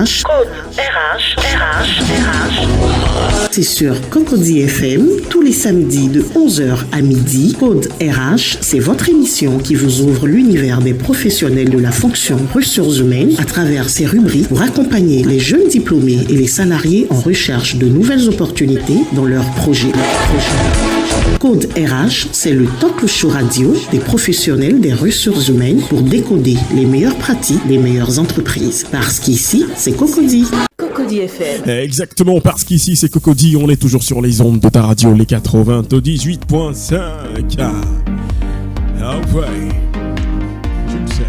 RH. Code RH. C'est sur Cocody FM, tous les samedis de 11h à midi. Code RH, c'est votre émission qui vous ouvre l'univers des professionnels de la fonction ressources humaines à travers ses rubriques pour accompagner les jeunes diplômés et les salariés en recherche de nouvelles opportunités dans leurs projets. Code RH, c'est le talk show radio des professionnels des ressources humaines pour décoder les meilleures pratiques des meilleures entreprises. Parce qu'ici, c'est Cocody. Cocody FM. Exactement, parce qu'ici, c'est Cocody. On est toujours sur les ondes de ta radio, les 98.5. Ah ouais, je le sais.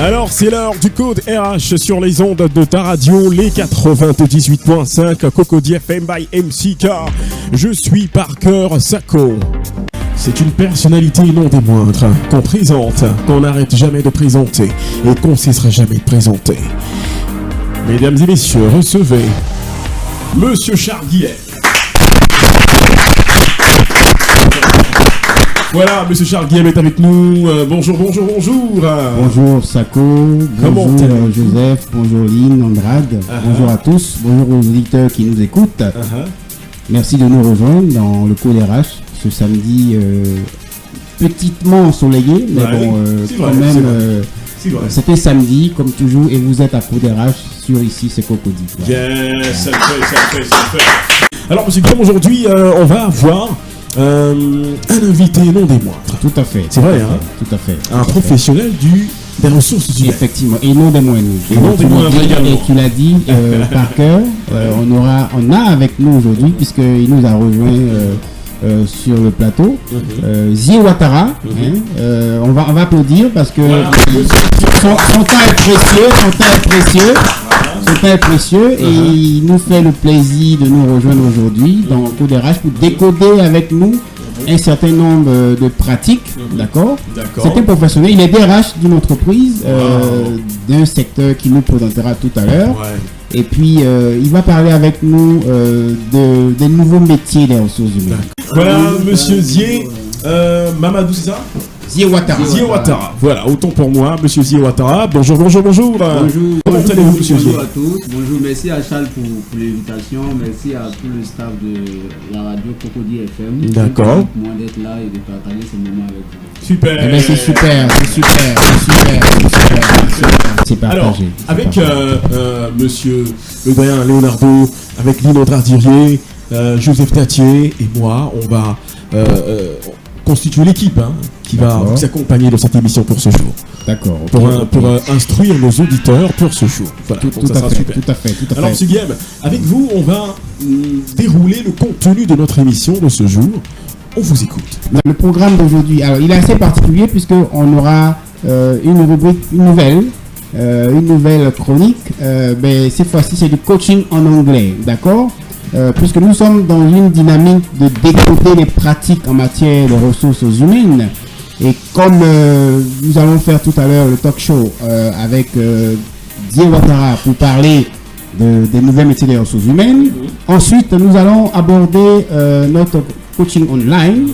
Alors, c'est l'heure du code RH sur les ondes de ta radio, les 98.5 Cocody FM by MCK. Je suis Parker Sako. C'est une personnalité non des moindres qu'on présente, qu'on n'arrête jamais de présenter et qu'on ne cessera jamais de présenter. Mesdames et messieurs, recevez Monsieur Charles Guilhem. Voilà, Monsieur Charles Guilhem est avec nous. Bonjour. Bonjour Sako, bonjour Joseph, bonjour Lynn, Andrade, bonjour à tous, bonjour aux auditeurs qui nous écoutent. Merci de nous rejoindre dans le Code RH ce samedi petitement ensoleillé, mais c'était samedi comme toujours et vous êtes à Code RH sur ici c'est Cocody. Yes, ça le fait. Alors Monsieur Guilhem, aujourd'hui on va avoir un invité non des moindres. Tout à fait. C'est vrai, tout à fait. Un professionnel des ressources humaines. Effectivement, et non des moindres. Et tu l'as dit, Parker, on a avec nous aujourd'hui, puisqu'il nous a rejoint sur le plateau, Zie Ouattara. On va applaudir parce que son temps est précieux. Et il nous fait le plaisir de nous rejoindre aujourd'hui dans Code RH pour décoder avec nous un certain nombre de pratiques, d'accord. C'est un professionnel, il est DRH d'une entreprise, d'un secteur qu'il nous présentera tout à l'heure. Et puis, il va parler avec nous des nouveaux métiers des ressources humaines. Voilà, Monsieur Zie Mamadou, c'est ça? Zie Ouattara. Voilà, autant pour moi, Monsieur Zie Ouattara. Bonjour. Comment allez-vous, Monsieur Zie? Bonjour à tous. Bonjour, merci à Charles pour l'invitation. Merci à tout le staff de la radio Cocody FM. D'accord. Pour moi d'être là et de partager ce moment avec vous. Super. Eh bien, c'est super. C'est partagé. Alors, avec Monsieur le doyen Leonardo, avec Lino Dradirier, Joseph Tatier et moi, on va constituer l'équipe qui va vous accompagner dans cette émission pour ce jour. D'accord. Pour instruire nos auditeurs pour ce jour. Voilà, ça sera super. Tout à fait. Alors, M. Guilhem, avec vous, on va dérouler le contenu de notre émission de ce jour. On vous écoute. Le programme d'aujourd'hui, alors il est assez particulier puisqu'on aura une rubrique, une nouvelle chronique. Cette fois-ci, c'est du coaching en anglais, d'accord? Puisque nous sommes dans une dynamique de décoder les pratiques en matière de ressources humaines. Et comme nous allons faire tout à l'heure le talk show avec Zie Ouattara pour parler des nouvelles métiers des ressources humaines, ensuite nous allons aborder notre coaching online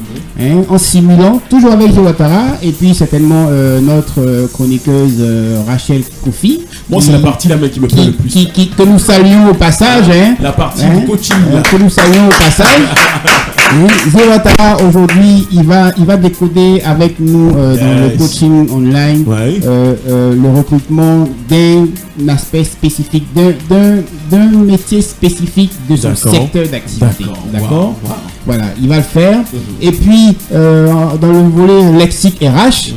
en simulant, toujours avec Zie Ouattara et puis certainement notre chroniqueuse Rachel Kofi. Moi, c'est la partie là qui me plaît le plus. Que nous saluons au passage. La partie coaching. Que nous saluons au passage. Zie Ouattara, aujourd'hui, il va décoder avec nous dans le coaching online le recrutement d'un aspect spécifique, d'un métier spécifique de son secteur d'activité. D'accord. Voilà, il va le faire. Et puis, dans le volet lexique RH,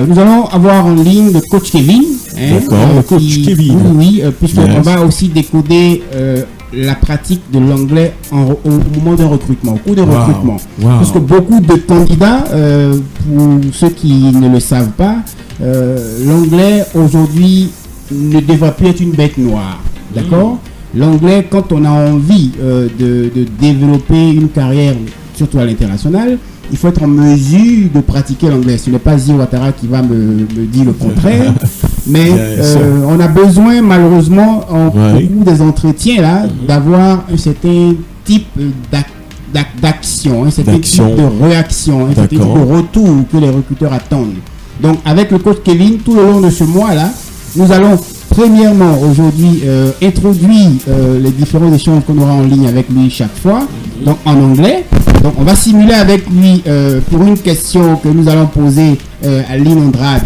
nous allons avoir en ligne le coach Kevin. Le coach Kevin. Oui, puisqu'on va aussi décoder la pratique de l'anglais au moment d'un recrutement, au cours d'un recrutement. Parce que beaucoup de candidats, pour ceux qui ne le savent pas, l'anglais aujourd'hui ne devrait plus être une bête noire. D'accord ? L'anglais, quand on a envie de développer une carrière, surtout à l'international, il faut être en mesure de pratiquer l'anglais. Ce n'est pas Zie Ouattara qui va me dire le contraire. Mais on a besoin, malheureusement, en beaucoup des entretiens, là, d'avoir un certain type d'action, un certain type de réaction, un certain type de retour que les recruteurs attendent. Donc, avec le coach Kevin, tout le long de ce mois-là, nous allons premièrement aujourd'hui introduire les différents échanges qu'on aura en ligne avec lui chaque fois, donc en anglais. Donc on va simuler avec lui pour une question que nous allons poser à Lynn Andrade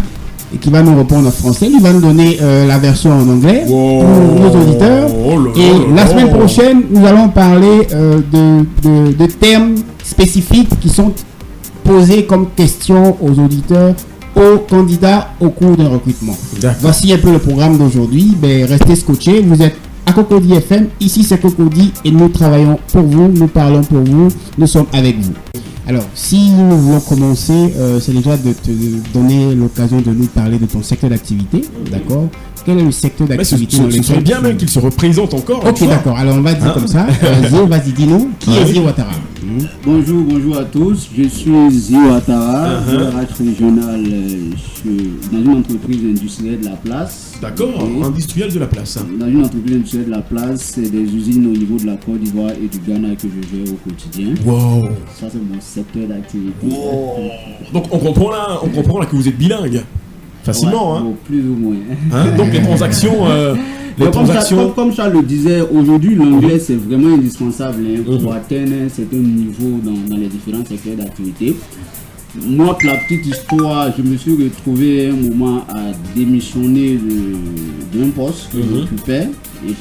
et qui va nous répondre en français. Il va nous donner la version en anglais pour nos auditeurs. Et la semaine prochaine, nous allons parler de termes spécifiques qui sont posés comme questions aux auditeurs, aux candidats au cours d'un recrutement. Voici un peu le programme d'aujourd'hui. Restez scotchés. Vous êtes à Cocody FM. Ici, c'est Cocody et nous travaillons pour vous. Nous parlons pour vous. Nous sommes avec vous. Alors, si nous voulons commencer, c'est déjà de te donner l'occasion de nous parler de ton secteur d'activité. D'accord? Quel est le secteur d'activité dans lequel... Ce serait bien même qu'il se représente encore. Ok, d'accord. Alors, on va dire comme ça. Zio, vas-y, dis-nous. Qui est Zio Ouattara? Bonjour à tous. Je suis Zio Ouattara, RH régional dans une entreprise industrielle de la place. D'accord, industrielle de la place. Dans une entreprise industrielle de la place, c'est des usines au niveau de la Côte d'Ivoire et du Ghana que je gère au quotidien. Wow. Ça, c'est mon secteur d'activité. Wow. Donc, on comprend là que vous êtes bilingue. Facilement, ouais, plus ou moins. Donc les transactions, comme Charles le disait, aujourd'hui l'anglais c'est vraiment indispensable pour atteindre un certain niveau dans les différents secteurs d'activité. Moi, pour la petite histoire, je me suis retrouvé un moment à démissionner d'un poste que j'occupais et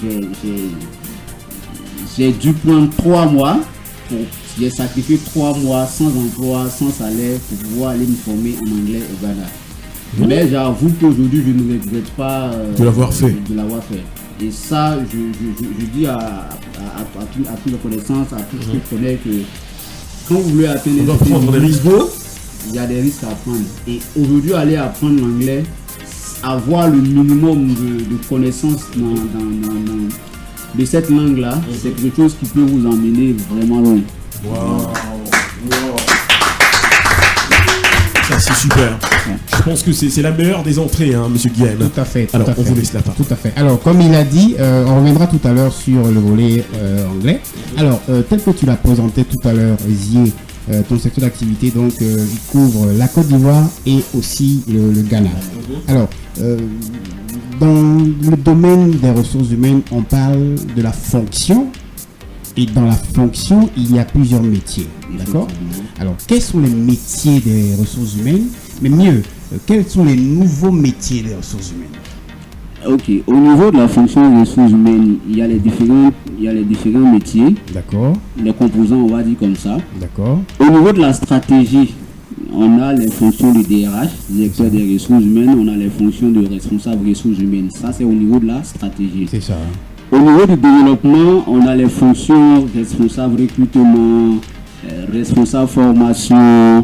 j'ai dû prendre 3 mois. J'ai sacrifié 3 mois sans emploi, sans salaire pour pouvoir aller me former en anglais au Ghana. Mais j'avoue qu'aujourd'hui, je ne regrette pas de l'avoir fait. Et ça, je dis à toute la connaissance, à tous ceux qui connaissent que quand vous voulez atteindre des risques, il y a des risques à prendre. Et aujourd'hui, aller apprendre l'anglais, avoir le minimum de connaissances de cette langue-là, c'est quelque chose qui peut vous emmener vraiment loin. Wow. C'est super. Je pense que c'est la meilleure des entrées, monsieur Guillaume. Tout à fait. Alors, on vous laisse la parole. Tout à fait. Alors, comme il a dit, on reviendra tout à l'heure sur le volet anglais. Alors, tel que tu l'as présenté tout à l'heure, Zié, ton secteur d'activité, donc, il couvre la Côte d'Ivoire et aussi le Ghana. Alors, dans le domaine des ressources humaines, on parle de la fonction. Et dans la fonction, il y a plusieurs métiers. D'accord? Alors, quels sont les métiers des ressources humaines? Mais mieux, quels sont les nouveaux métiers des ressources humaines? Ok, au niveau de la fonction des ressources humaines, il y a les différents métiers. D'accord. Les composants, on va dire comme ça. D'accord. Au niveau de la stratégie, on a les fonctions de DRH, directeur des ressources humaines, on a les fonctions de responsable ressources humaines. Ça, c'est au niveau de la stratégie. C'est ça. Au niveau du développement, on a les fonctions responsable recrutement, responsable formation,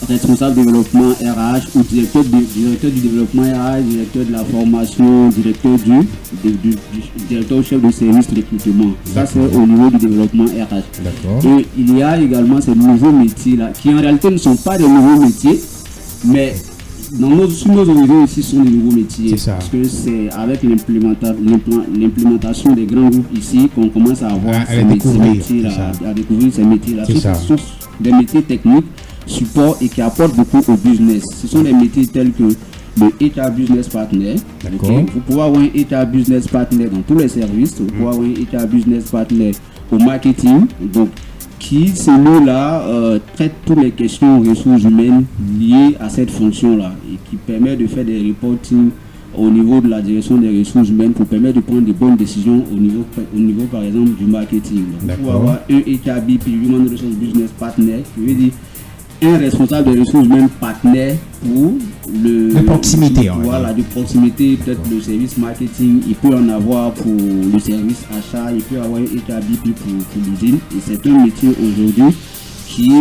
responsable développement RH ou directeur du développement RH, directeur de la formation, directeur chef de service recrutement. Ça, c'est au niveau du développement RH. D'accord. Et il y a également ces nouveaux métiers-là, qui en réalité ne sont pas des nouveaux métiers, mais sous nos horizons ici sont des nouveaux métiers. Parce que c'est avec l'implémentation des grands groupes ici qu'on commence à avoir à découvrir ces métiers-là. Ce sont des métiers techniques, support et qui apportent beaucoup au business. Ce sont des métiers tels que le HR Business Partner. Okay. Vous pouvez avoir un HR Business Partner dans tous les services. Vous pouvez avoir un HR Business Partner au marketing. Donc, qui, celui-là, traite toutes les questions ressources humaines liées à cette fonction-là et qui permet de faire des reporting au niveau de la direction des ressources humaines pour permettre de prendre de bonnes décisions au niveau par exemple, du marketing. Donc, il faut avoir un HRBP, Human Resource Business Partner, qui veut dire un responsable des ressources humaines partenaire pour de proximité. De proximité, peut-être le service marketing, il peut en avoir pour le service achat, il peut avoir un HRBP pour l'usine. Et c'est un métier aujourd'hui qui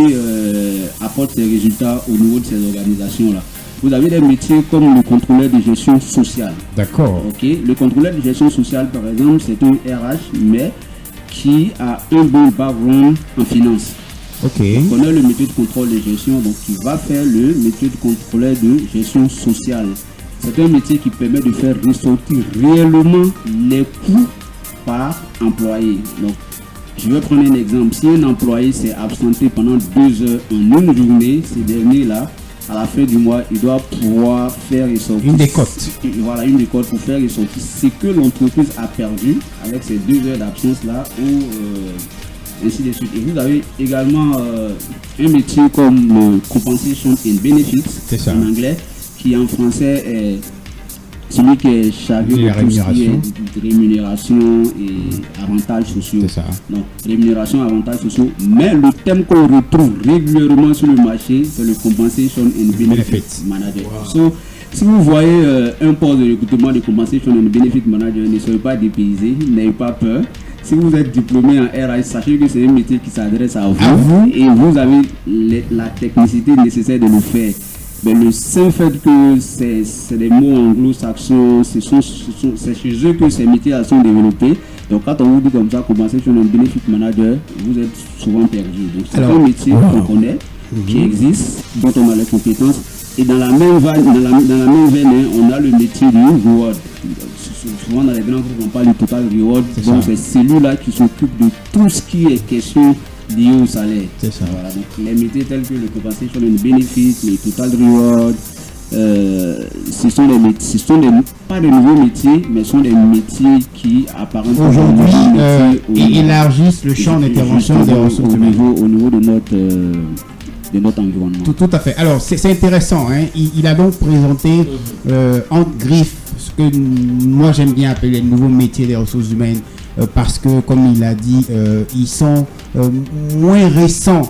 apporte ses résultats au niveau de ces organisations-là. Vous avez des métiers comme le contrôleur de gestion sociale. D'accord. Okay. Le contrôleur de gestion sociale, par exemple, c'est un RH, mais qui a un bon background en finance. Okay. On connaît le métier de contrôle de gestion, donc qui va faire le métier de contrôleur de gestion sociale. c'est un métier qui permet de faire ressortir réellement les coûts par employé. Donc, je vais prendre un exemple. Si un employé s'est absenté pendant 2 heures en une journée, ces derniers-là, à la fin du mois, il doit pouvoir faire ressortir une décote. Voilà, une décote pour faire ressortir ce que l'entreprise a perdu avec ces 2 heures d'absence-là ou ainsi de suite. Et vous avez également un métier comme le Compensation and Benefits en anglais, qui en français est celui qui est chargé de tout ce qui est rémunération et avantages sociaux. C'est ça. Donc, rémunération, avantages sociaux. Mais le thème qu'on retrouve régulièrement sur le marché, c'est le Compensation and Benefits Manager. Wow. So, si vous voyez un poste de recrutement de Compensation and Benefits Manager, ne soyez pas dépaysé, n'ayez pas peur. Si vous êtes diplômé en RH, sachez que c'est un métier qui s'adresse à vous et vous avez la technicité nécessaire de le faire. Mais le simple fait que c'est des mots anglo-saxons, c'est chez eux que ces métiers sont développés. Donc quand on vous dit comme ça, Compensation and Benefit Manager, vous êtes souvent perdu. Donc c'est un métier qu'on connaît, qui existe, dont on a les compétences. Et dans la même veine, on a le métier du reward. Souvent dans les grands groupes, on parle du total reward. Donc c'est celui-là qui s'occupe de tout ce qui est question lié au salaire. C'est ça. Voilà, donc les métiers tels que le Compensation and Benefit, le total reward, ce sont pas des nouveaux métiers, mais ce sont des métiers qui apparemment aujourd'hui élargissent le champ d'intervention des ressources humaines au niveau de notre environnement. Tout à fait. Alors c'est intéressant, hein. Il a donc présenté en griffe ce que moi j'aime bien appeler les nouveaux métiers des ressources humaines, parce que comme il a dit, ils sont moins récents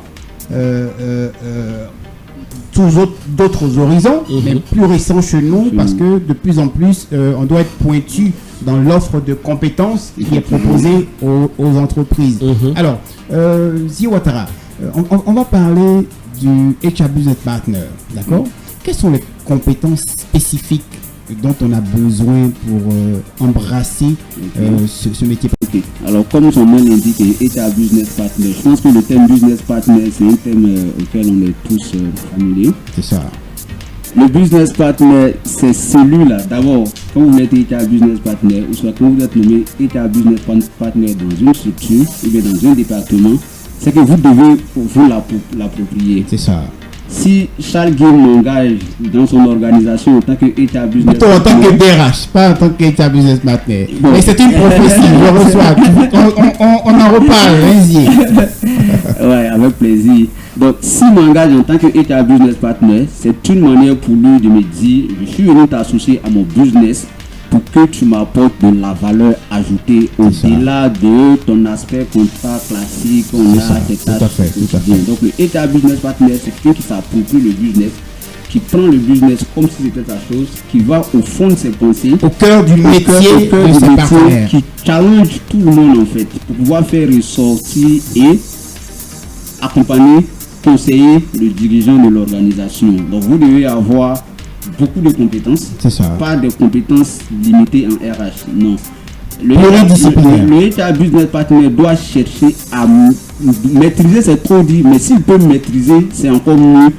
tous d'autres horizons, mais plus récents chez nous, parce que de plus en plus on doit être pointu dans l'offre de compétences qui est proposée aux entreprises. Alors Ziwatara, on va parler du HR Business Partner, d'accord? Quelles sont les compétences spécifiques dont on a besoin pour embrasser ce métier? Alors, comme son nom l'indique, HR Business Partner, je pense que le thème Business Partner, c'est un thème auquel on est tous familiers. C'est ça. Le Business Partner, c'est celui-là. D'abord, quand vous êtes HR Business Partner, ou soit quand vous êtes nommé HR Business Partner dans une structure ou bien dans un département, c'est que vous devez vous l'approprier. C'est ça. Si Charles Guim m'engage dans son organisation en tant que HR Business Partner... en tant que DRH, pas en tant que HR Business Partner. Bon. Mais c'est une prophétie, je reçois. On en reparle, vas-y. Ouais, avec plaisir. Donc, s'il m'engage en tant que HR Business Partner, c'est une manière pour lui de me dire, je suis venu t'associer à mon business pour que tu m'apportes de la valeur ajoutée au-delà de ton aspect contrat classique, on a tes tâches. Tout à fait. Donc le HR Business Partner, c'est quelqu'un qui s'approprie le business, qui prend le business comme si c'était sa chose, qui va au fond de ses pensées, au cœur du métier de ses partenaires, qui challenge tout le monde en fait, pour pouvoir faire ressortir et accompagner, conseiller le dirigeant de l'organisation. Donc vous devez avoir beaucoup de compétences, pas de compétences limitées en RH, non. Le HR Business Partner doit chercher à maîtriser, c'est trop dit, mais s'il peut maîtriser, c'est encore mieux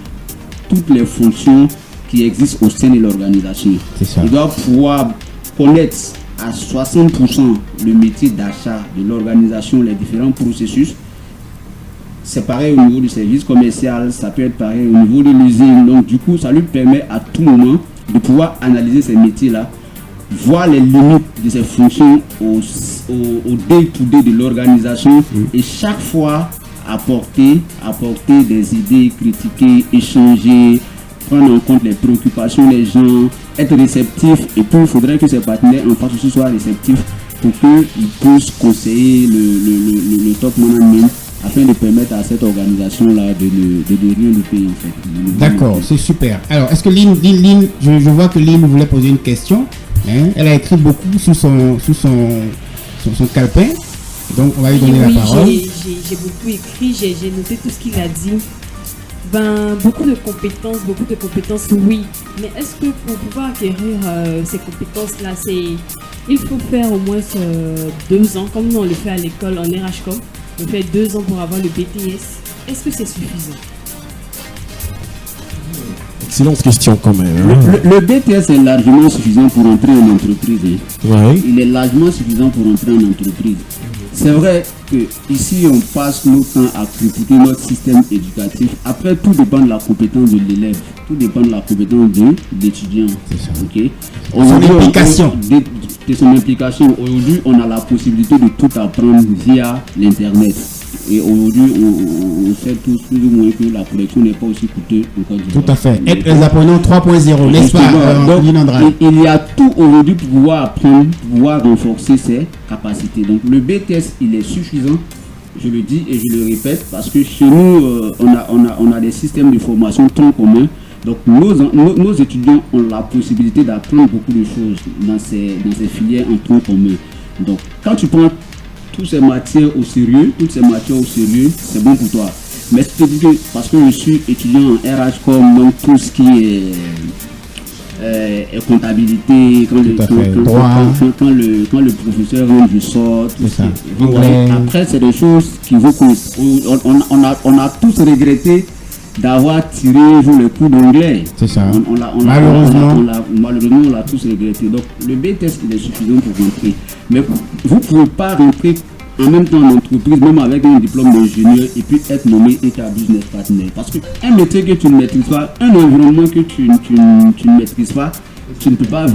toutes les fonctions qui existent au sein de l'organisation. Il doit pouvoir connaître à 60% le métier d'achat de l'organisation, les différents processus. C'est pareil au niveau du service commercial, ça peut être pareil au niveau de l'usine. Donc du coup, ça lui permet à tout moment de pouvoir analyser ces métiers-là, voir les limites de ces fonctions au day-to-day de l'organisation et chaque fois apporter des idées, critiquer, échanger, prendre en compte les préoccupations des gens, être réceptif. Et puis il faudrait que ses partenaires en face aussi soient réceptifs pour qu'ils puissent conseiller le top management afin de permettre à cette organisation-là de rien louper en fait. D'accord, c'est super. Alors, est-ce que Lynn, je vois que Lynn voulait poser une question. Hein? Elle a écrit beaucoup sous son calepin. Donc, on va lui donner la parole. J'ai beaucoup écrit, j'ai noté tout ce qu'il a dit. Beaucoup de compétences, oui. Mais est-ce que pour pouvoir acquérir ces compétences-là, il faut faire au moins 2 ans, comme nous on le fait à l'école en RHCOM. On fait 2 ans pour avoir le BTS. Est-ce que c'est suffisant? Excellente question quand même. Hein. Le BTS est largement suffisant pour entrer en entreprise. Ouais. Il est largement suffisant pour entrer en entreprise. C'est vrai que ici on passe notre temps à critiquer notre système éducatif. Après, tout dépend de la compétence de l'élève, tout dépend de la compétence de l'étudiant. Okay? Son implication. De son implication. Aujourd'hui, on a la possibilité de tout apprendre via l'internet. Et aujourd'hui, on sait tous plus ou moins que la connexion n'est pas aussi coûteuse en Côte d'Ivoire. Tout à fait. Les apprenants 3.0, n'est-ce pas, donc, il y a tout aujourd'hui pour pouvoir apprendre, pour pouvoir renforcer ses capacités. Donc le BTS, il est suffisant, je le dis et je le répète, parce que chez nous, on a des systèmes de formation tronc commun. Donc nos étudiants ont la possibilité d'apprendre beaucoup de choses dans ces filières en tronc commun. Donc quand tu prends toutes ces matières au sérieux, c'est bon pour toi. Mais je te dis que parce que je suis étudiant en RH comme tout ce qui est comptabilité, quand le professeur rentre du sort, après c'est des choses qui vous causent. On a tous regretté d'avoir tiré le cours d'anglais. C'est ça. Malheureusement, on l'a tous regretté. Donc le BTS, il est suffisant pour rentrer. Mais vous ne pouvez pas rentrer en même temps en entreprise, même avec un diplôme d'ingénieur, et puis être nommé HR Business Partner. Parce qu'un métier que tu ne maîtrises pas, un environnement que tu ne maîtrises pas, tu ne peux pas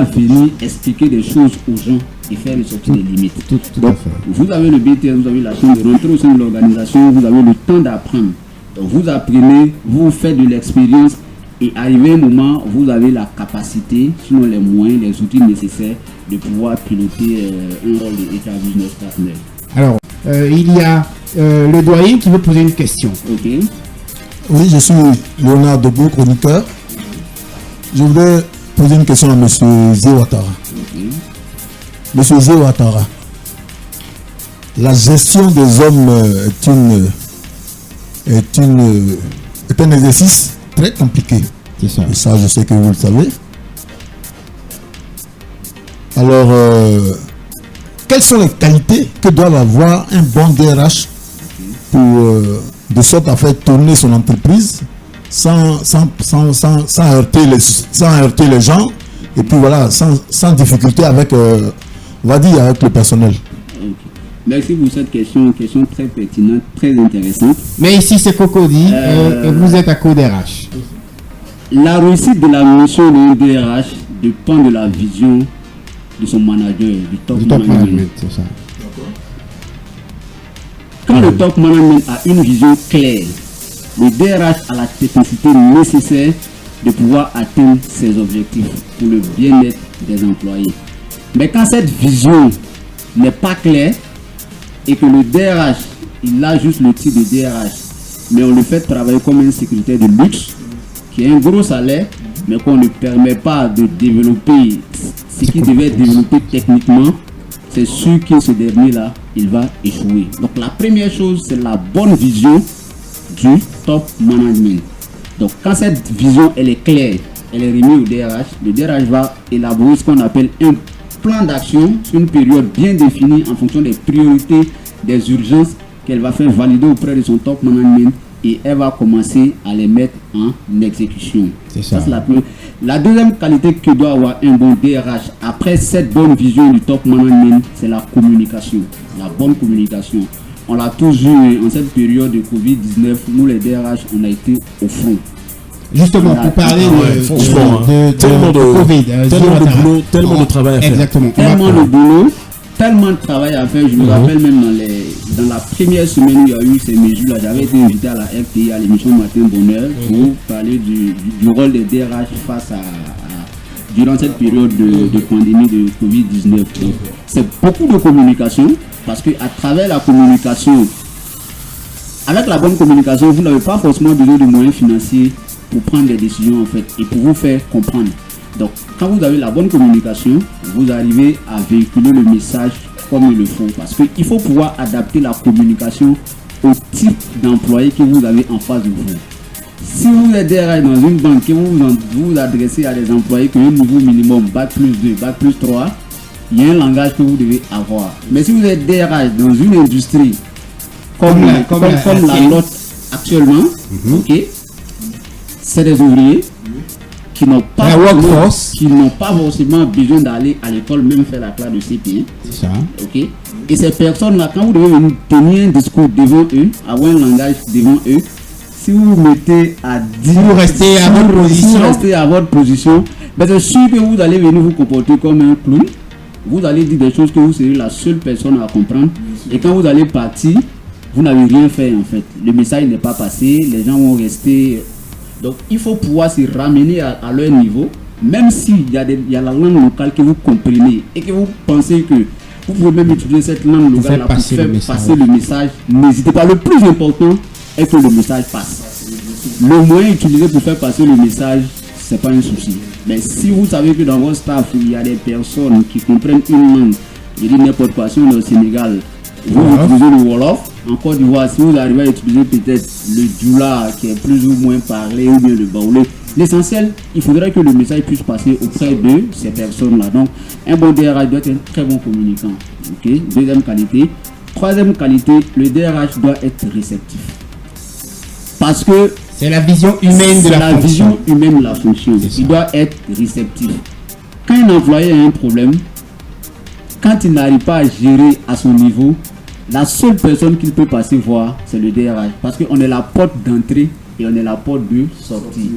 venir expliquer des choses aux gens et faire ressortir des limites. Donc, vous avez le BTS, vous avez la chance de rentrer au sein de l'organisation, vous avez le temps d'apprendre. Donc vous apprenez, vous faites de l'expérience et arrivé un moment, vous avez la capacité, sinon les moyens, les outils nécessaires de pouvoir piloter un rôle de HR Business Partner. Alors, il y a le doyen qui veut poser une question. Ok. Oui, je suis Léonard Debout, chroniqueur. Je voudrais poser une question à M. Zéouattara. M. Zéouattara, la gestion des hommes est un exercice très compliqué. C'est ça. Et ça, je sais que vous le savez. Alors, quelles sont les qualités que doit avoir un bon DRH pour de sorte à faire tourner son entreprise sans heurter les gens et puis voilà, sans difficulté avec, on va dire, avec le personnel. Merci pour cette question très pertinente, très intéressante. Mais ici c'est Cocody et vous êtes à CODRH. La réussite de la mission d'un DRH dépend de la vision de son manager, du top management. C'est ça. Quand le top management a une vision claire, le DRH a la technicité nécessaire de pouvoir atteindre ses objectifs pour le bien-être des employés. Mais quand cette vision n'est pas claire, et que le DRH, il a juste le titre de DRH, mais on le fait travailler comme un secrétaire de luxe, qui a un gros salaire, mais qu'on ne permet pas de développer ce qu'il devait développer techniquement, c'est sûr que ce dernier-là, il va échouer. Donc la première chose, c'est la bonne vision du top management. Donc quand cette vision, elle est claire, elle est remise au DRH, le DRH va élaborer ce qu'on appelle un plan d'action sur une période bien définie en fonction des priorités, des urgences qu'elle va faire valider auprès de son top management et elle va commencer à les mettre en exécution. C'est ça. Ça, c'est la deuxième qualité que doit avoir un bon DRH après cette bonne vision du top management, c'est la communication. La bonne communication. On l'a tous vu en cette période de Covid-19, nous les DRH, on a été au front. Justement, pour parler de Covid, tellement de travail à faire. Exactement. Tellement de boulot, tellement de travail à faire. Je me rappelle même dans la première semaine où il y a eu ces mesures-là, j'avais été invité à la RTI, à l'émission Matin Bonheur, pour parler du rôle des DRH face durant cette période de pandémie de Covid-19. Donc, c'est beaucoup de communication, parce qu'à travers la communication, avec la bonne communication, vous n'avez pas forcément besoin de moyens financiers pour prendre des décisions en fait et pour vous faire comprendre. Donc quand vous avez la bonne communication, vous arrivez à véhiculer le message comme il le faut, parce qu'il faut pouvoir adapter la communication au type d'employé que vous avez en face de vous. Si vous êtes DRH dans une banque et vous vous adressez à des employés qui ont un niveau minimum Bac plus 2, Bac plus 3, il y a un langage que vous devez avoir. Mais si vous êtes DRH dans une industrie comme la nôtre actuellement, ok, c'est des ouvriers qui n'ont pas forcément besoin d'aller à l'école, même faire la classe de CP. C'est ça. Ok. Et ces personnes-là, quand vous devez venir tenir un discours devant eux, avoir un langage devant eux, si vous vous mettez à dire, vous restez à votre position, ben c'est sûr que vous allez venir vous comporter comme un clown. Vous allez dire des choses que vous serez la seule personne à comprendre. Et quand vous allez partir, vous n'avez rien fait en fait. Le message n'est pas passé, les gens vont rester. Donc il faut pouvoir se ramener à leur niveau, même s'il y a la langue locale que vous comprenez et que vous pensez que vous pouvez même utiliser cette langue locale pour faire passer le message. N'hésitez pas. Le plus important est que le message passe. Le moyen utilisé pour faire passer le message, c'est pas un souci. Mais si vous savez que dans votre staff, il y a des personnes qui comprennent une langue, je dis n'importe quoi, si on est au Sénégal, vous utilisez le Wolof. En Côte d'Ivoire, si vous arrivez à utiliser peut-être le Djoula qui est plus ou moins parlé, ou bien le Baoulé, l'essentiel, il faudrait que le message puisse passer auprès de ces personnes-là. Donc, un bon DRH doit être un très bon communicant. Okay? Deuxième qualité. Troisième qualité, le DRH doit être réceptif. Parce que c'est la vision humaine de la fonction. Vision humaine de la fonction. Il doit être réceptif. Quand un employé a un problème, quand il n'arrive pas à gérer à son niveau, la seule personne qu'il peut passer voir, c'est le DRH. Parce qu'on est la porte d'entrée et on est la porte de sortie.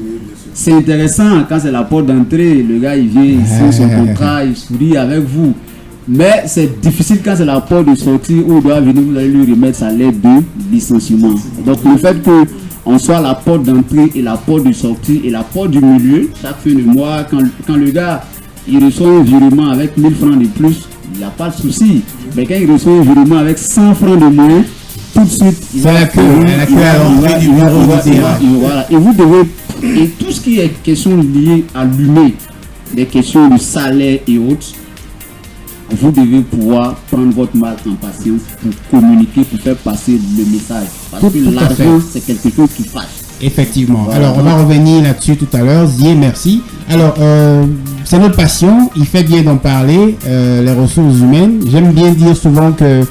C'est intéressant quand c'est la porte d'entrée, le gars il vient, il signe son contrat, il sourit avec vous. Mais c'est difficile quand c'est la porte de sortie où il doit venir, vous allez lui remettre sa lettre de licenciement. Donc le fait qu'on soit la porte d'entrée et la porte de sortie et la porte du milieu, chaque fin de mois, quand le gars il reçoit un virement avec 1000 francs de plus, il n'y a pas de souci. Mais quand il reçoit un virement avec 100 francs de moins, tout de suite, il va la queue à l'entrée du bureau de DRH. Et vous devez, et tout ce qui est question liée à l'humain, des questions de salaire et autres, vous devez pouvoir prendre votre mal en patience pour communiquer, pour faire passer le message. Parce que l'argent, c'est quelque chose qui fâche. Effectivement. Voilà. Alors, on va revenir là-dessus tout à l'heure. Zié, merci. Alors, c'est notre passion. Il fait bien d'en parler, les ressources humaines. J'aime bien dire souvent que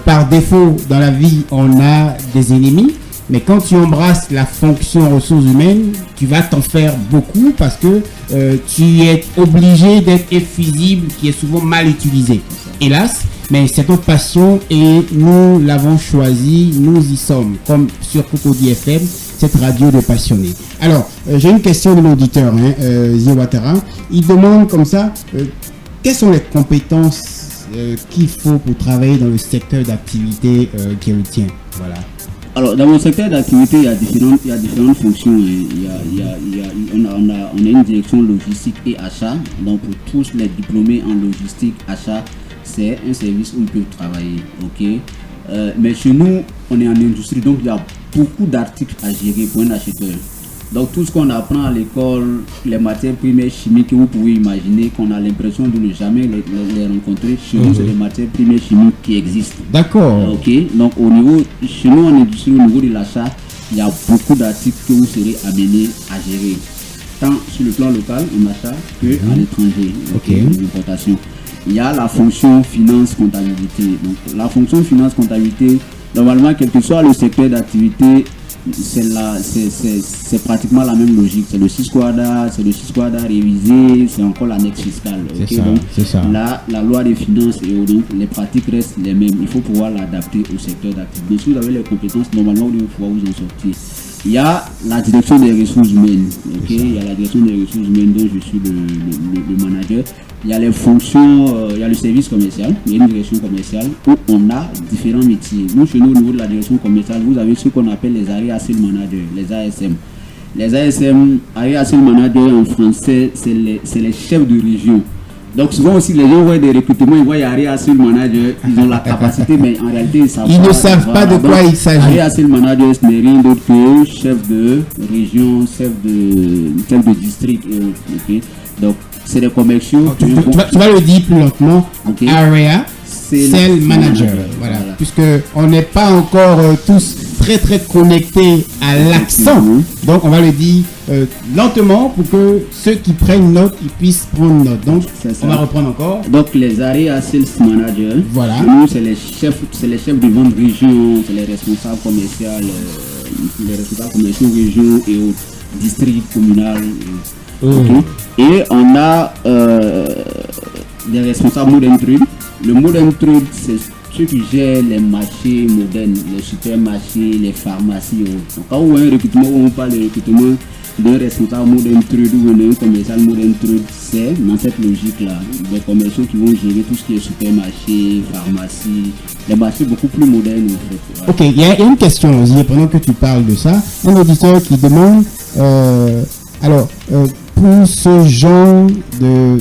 par défaut, dans la vie, on a des ennemis. Mais quand tu embrasses la fonction ressources humaines, tu vas t'en faire beaucoup parce que tu es obligé d'être effusible, qui est souvent mal utilisé. Hélas, mais c'est notre passion et nous l'avons choisi, nous y sommes, comme sur Cocody FM, cette radio de passionnés. Alors, j'ai une question de l'auditeur, Zié Ouattara. Il demande comme ça, quelles sont les compétences qu'il faut pour travailler dans le secteur d'activité qui est le tien? Voilà. Alors, dans mon secteur d'activité, il y a différentes fonctions. On a une direction logistique et achat. Donc, pour tous les diplômés en logistique, achat, c'est un service où ils peuvent travailler. Ok. Mais chez nous, on est en industrie, donc il y a beaucoup d'articles à gérer pour un acheteur. Donc, tout ce qu'on apprend à l'école, les matières premières chimiques que vous pouvez imaginer, qu'on a l'impression de ne jamais les rencontrer, chez nous, c'est les matières premières chimiques qui existent. D'accord. Ok. Donc, chez nous, en industrie, au niveau de l'achat, il y a beaucoup d'articles que vous serez amenés à gérer, tant sur le plan local, en achat, que à l'étranger, en importation. Il y a la fonction finance-comptabilité. Donc, la fonction finance-comptabilité, normalement, quel que soit le secteur d'activité, c'est pratiquement la même logique. C'est le 6 quadra, révisé, c'est encore l'annexe fiscale. C'est ça. Là, la loi des finances et donc les pratiques restent les mêmes. Il faut pouvoir l'adapter au secteur d'activité. Si vous avez les compétences, normalement, vous devez pouvoir vous en sortir. Il y a la direction des ressources humaines. Il y a la direction des ressources humaines dont je suis le manager. Il y a les fonctions, il y a le service commercial, il y a une direction commerciale où on a différents métiers. Nous, chez nous, au niveau de la direction commerciale, vous avez ce qu'on appelle les area sales managers, les ASM. Les ASM, area sales managers en français, c'est les chefs de région. Donc souvent aussi, les gens voient des recrutements, ils voient area sales managers, ils ont la capacité, mais en réalité, ils ne savent pas de quoi il s'agit. Area sales managers, ce n'est rien d'autre que chef de région, chef de district. Donc, c'est des commerciaux. Tu vas le dire plus lentement. Area Sales Manager. Voilà. Puisque on n'est pas encore tous très connectés à l'accent. Donc on va le dire lentement pour que ceux qui prennent note ils puissent prendre note. Donc on va reprendre encore. Donc les Area Sales Managers. Voilà. Nous c'est les chefs de vente région, c'est les responsables commerciaux, région et autres. district, communal. Okay. Et on a des responsables Modern Trade. Le Modern Trade, c'est ceux qui gèrent les marchés modernes, les supermarchés, les pharmacies. Donc, quand on a un recrutement, on parle de recrutement d'un responsable Modern Trade ou d'un commercial Modern Trade, c'est dans cette logique-là. Des commerciaux qui vont gérer tout ce qui est supermarché, pharmacie, les marchés beaucoup plus modernes en fait. Ok, il y a une question aussi, pendant que tu parles de ça. Un auditeur qui demande, pour ce genre de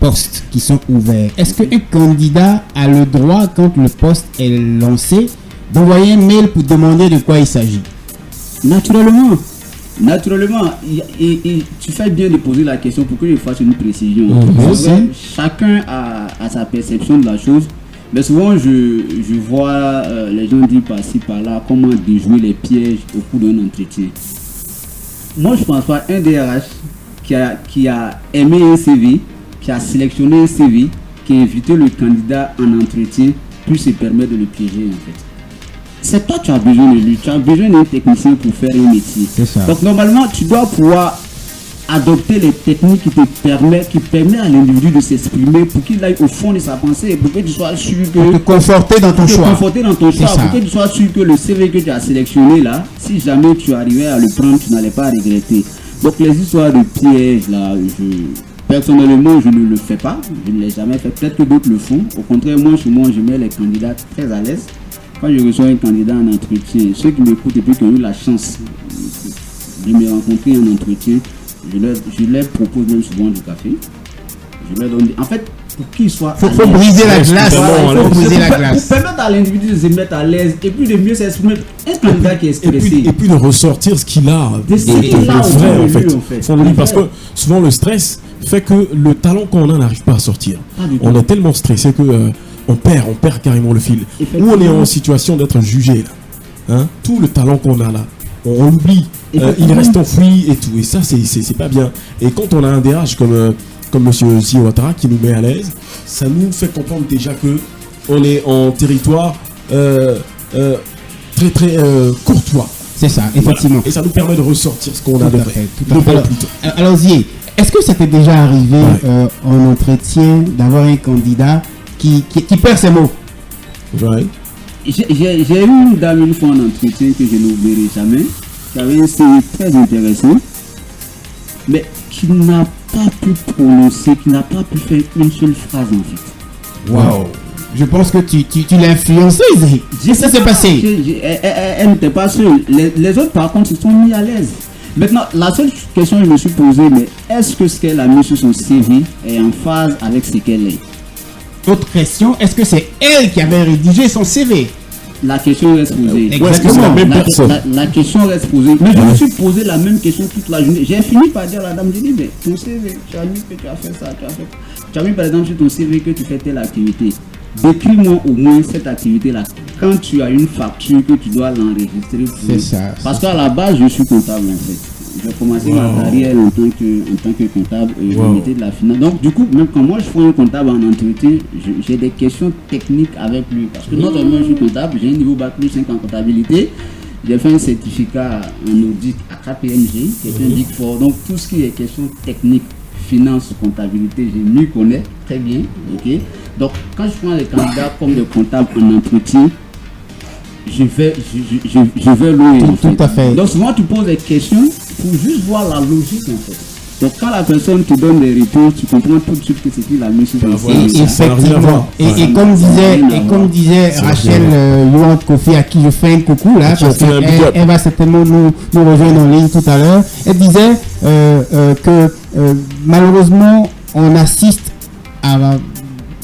postes qui sont ouverts, est-ce qu'un candidat a le droit, quand le poste est lancé, d'envoyer un mail pour demander de quoi il s'agit? Naturellement, tu fais bien de poser la question pour que je fasse une précision. Chacun a sa perception de la chose, mais souvent je vois les gens dire par-ci par-là comment déjouer les pièges au cours d'un entretien. Moi je pense pas un DRH qui a aimé un CV, qui a sélectionné un CV, qui a invité le candidat en entretien, puisse se permettre de le piéger en fait. C'est toi tu as besoin de lui, tu as besoin d'un technicien pour faire un métier. C'est ça. Donc normalement tu dois pouvoir adopter les techniques qui permettent à l'individu de s'exprimer pour qu'il aille au fond de sa pensée, pour que tu sois sûr que... Te conforter dans ton choix. Pour que tu sois sûr que le CV que tu as sélectionné là, si jamais tu arrivais à le prendre, tu n'allais pas regretter. Donc les histoires de pièges là, personnellement je ne le fais pas, je ne l'ai jamais fait, peut-être que d'autres le font. Au contraire, moi je mets les candidats très à l'aise. Quand je reçois un candidat en entretien, ceux qui m'écoutent et puis qui ont eu la chance de me rencontrer en entretien, je leur propose même souvent du café. Je leur donne, en fait, pour qu'il soit faut briser la glace. Pour permettre à l'individu de se mettre à l'aise et puis de mieux s'exprimer. Un candidat qui est stressé. Et puis de ressortir ce qu'il a de vrai en fait. Parce que souvent le stress fait que le talent qu'on a n'arrive pas à sortir. On est tellement stressé que on perd carrément le fil. Ou on est en situation d'être jugé là. Hein? Tout le talent qu'on a là, on l'oublie. Il reste enfoui et tout. Et ça, c'est pas bien. Et quand on a un DRH comme M. Zio Ouattara qui nous met à l'aise, ça nous fait comprendre déjà que on est en territoire très très courtois. C'est ça, effectivement. Voilà. Et ça nous permet de ressortir ce qu'on a de vrai. Alors Zié, est-ce que ça t'est déjà arrivé en entretien d'avoir un candidat qui perd ses mots? Ouais. J'ai eu une dame une fois en entretien que je n'oublierai jamais, qui avait un CV très intéressant, mais qui n'a pas pu prononcer, qui n'a pas pu faire une seule phrase en fait. Waouh! Je pense que tu l'as influencé, Zé. Qu'est-ce qui s'est passé? Elle n'était pas seule. Les autres, par contre, se sont mis à l'aise. Maintenant, la seule question que je me suis posée, mais est-ce que ce qu'elle a mis sur son CV est en phase avec ce qu'elle est? Autre question, est-ce que c'est elle qui avait rédigé son CV? La question reste posée. Exactement. La question reste posée. Mais je me suis posé la même question toute la journée. J'ai fini par dire à la dame, j'ai dit, mais ton CV, tu as mis que tu as fait ça, tu as mis par exemple sur ton CV que tu fais telle activité. Décris-moi au moins cette activité-là. Quand tu as une facture que tu dois l'enregistrer. C'est ça. Parce qu'à la base, je suis comptable en fait. J'ai commencé ma carrière en tant que comptable et je mettais de la finance. Donc du coup, même quand moi je fais un comptable en entretien, j'ai des questions techniques avec lui. Parce que non seulement je suis comptable, j'ai un niveau bac plus 5 en comptabilité. J'ai fait un certificat en audit à KPMG, qui est un Big Four. Donc tout ce qui est question technique, finance, comptabilité, je m'y connais très bien. Okay? Donc quand je prends les candidats comme des comptables en entretien, je vais loin. Tout à fait. Donc souvent tu poses des questions pour juste voir la logique en fait. Donc quand la personne te donne des réponses, tu comprends tout de suite que c'est qu'il a mis sur son CV. Effectivement. Et comme disait Rachel Youant Kofi, à qui je fais un coucou là, parce qu'elle va certainement nous rejoindre en ligne tout à l'heure. Elle disait que malheureusement on assiste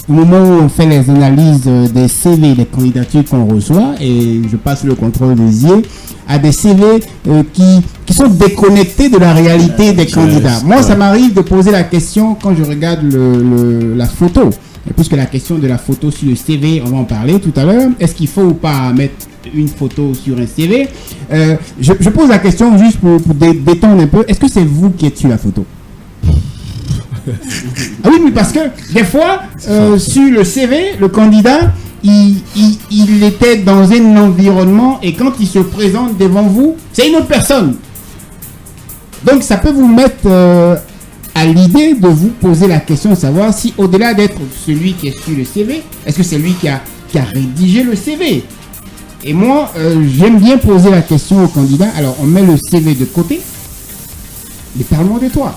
au moment où on fait les analyses des CV, des candidatures qu'on reçoit, et je passe le contrôle des yeux, à des CV qui sont déconnectés de la réalité des candidats. Moi, ça m'arrive de poser la question quand je regarde la photo. Et puisque la question de la photo sur le CV, on va en parler tout à l'heure. Est-ce qu'il faut ou pas mettre une photo sur un CV? Je pose la question juste pour détendre un peu. Est-ce que c'est vous qui êtes sur la photo? Ah oui, mais parce que des fois, sur le CV, le candidat, il était dans un environnement et quand il se présente devant vous, c'est une autre personne. Donc ça peut vous mettre à l'idée de vous poser la question de savoir si au-delà d'être celui qui est sur le CV, est-ce que c'est lui qui a rédigé le CV? Et moi, j'aime bien poser la question au candidat. Alors, on met le CV de côté, mais parlons de toi.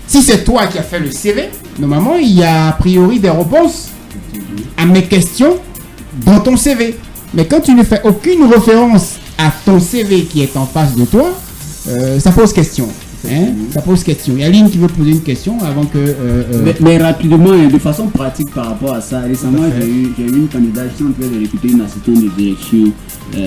Si c'est toi qui as fait le CV, normalement, il y a a priori des réponses à mes questions dans ton CV. Mais quand tu ne fais aucune référence à ton CV qui est en face de toi, ça pose question. Hein? Ça pose question. Il y a Aline qui veut poser une question avant que... Mais rapidement et de façon pratique par rapport à ça, récemment j'ai eu une candidate, je suis en train de recruter une assistante de direction pour